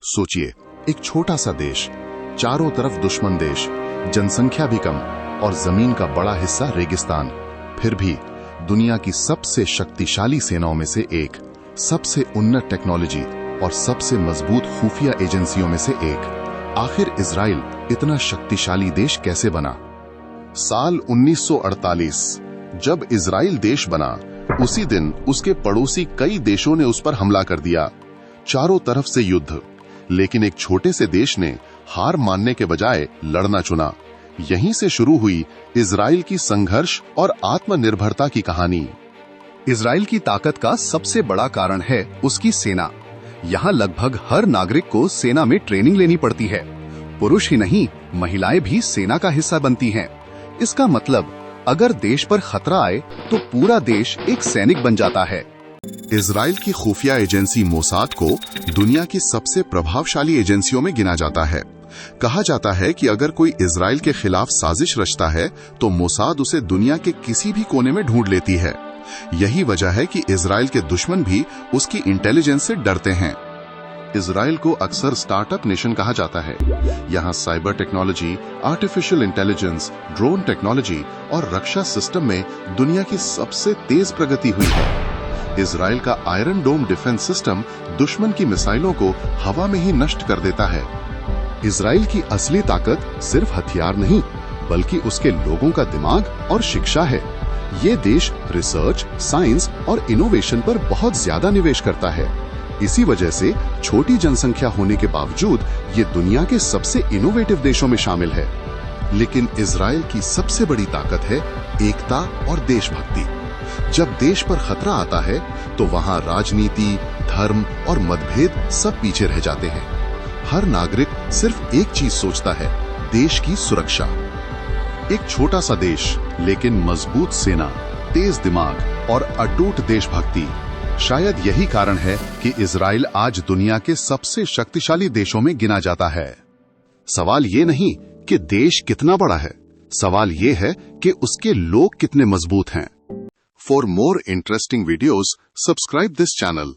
सोचिए, एक छोटा सा देश, चारों तरफ दुश्मन देश, जनसंख्या भी कम और जमीन का बड़ा हिस्सा रेगिस्तान, फिर भी दुनिया की सबसे शक्तिशाली सेनाओं में से एक, सबसे उन्नत टेक्नोलॉजी और सबसे मजबूत खुफिया एजेंसियों में से एक। आखिर इजराइल इतना शक्तिशाली देश कैसे बना? साल 1948 जब इजराइल देश बना, उसी दिन उसके पड़ोसी कई देशों ने उस पर हमला कर दिया। चारों तरफ से युद्ध, लेकिन एक छोटे से देश ने हार मानने के बजाय लड़ना चुना। यहीं से शुरू हुई इजराइल की संघर्ष और आत्मनिर्भरता की कहानी। इजराइल की ताकत का सबसे बड़ा कारण है उसकी सेना। यहाँ लगभग हर नागरिक को सेना में ट्रेनिंग लेनी पड़ती है। पुरुष ही नहीं, महिलाएं भी सेना का हिस्सा बनती हैं। इसका मतलब अगर देश पर खतरा आए तो पूरा देश एक सैनिक बन जाता है। इजराइल की खुफिया एजेंसी मोसाद को दुनिया की सबसे प्रभावशाली एजेंसियों में गिना जाता है। कहा जाता है कि अगर कोई इजराइल के खिलाफ साजिश रचता है तो मोसाद उसे दुनिया के किसी भी कोने में ढूंढ लेती है। यही वजह है कि इजराइल के दुश्मन भी उसकी इंटेलिजेंस से डरते हैं। इजराइल को अक्सर स्टार्टअप नेशन कहा जाता है। यहाँ cyber technology, artificial intelligence, drone technology और रक्षा सिस्टम में दुनिया की सबसे तेज प्रगति हुई है। इजराइल का आयरन डोम डिफेंस सिस्टम दुश्मन की मिसाइलों को हवा में ही नष्ट कर देता है। इजराइल की असली ताकत सिर्फ हथियार नहीं, बल्कि उसके लोगों का दिमाग और शिक्षा है। ये देश रिसर्च, साइंस और इनोवेशन पर बहुत ज्यादा निवेश करता है। इसी वजह से छोटी जनसंख्या होने के बावजूद ये दुनिया के सबसे इनोवेटिव देशों में शामिल है। लेकिन इजराइल की सबसे बड़ी ताकत है एकता और देशभक्ति। जब देश पर खतरा आता है तो वहाँ राजनीति, धर्म और मतभेद सब पीछे रह जाते हैं। हर नागरिक सिर्फ एक चीज सोचता है, देश की सुरक्षा। एक छोटा सा देश, लेकिन मजबूत सेना, तेज दिमाग और अटूट देशभक्ति। शायद यही कारण है कि इजराइल आज दुनिया के सबसे शक्तिशाली देशों में गिना जाता है। सवाल ये नहीं कि देश कितना बड़ा है, सवाल ये है कि उसके लोग कितने मजबूत हैं। For more interesting videos, subscribe this channel.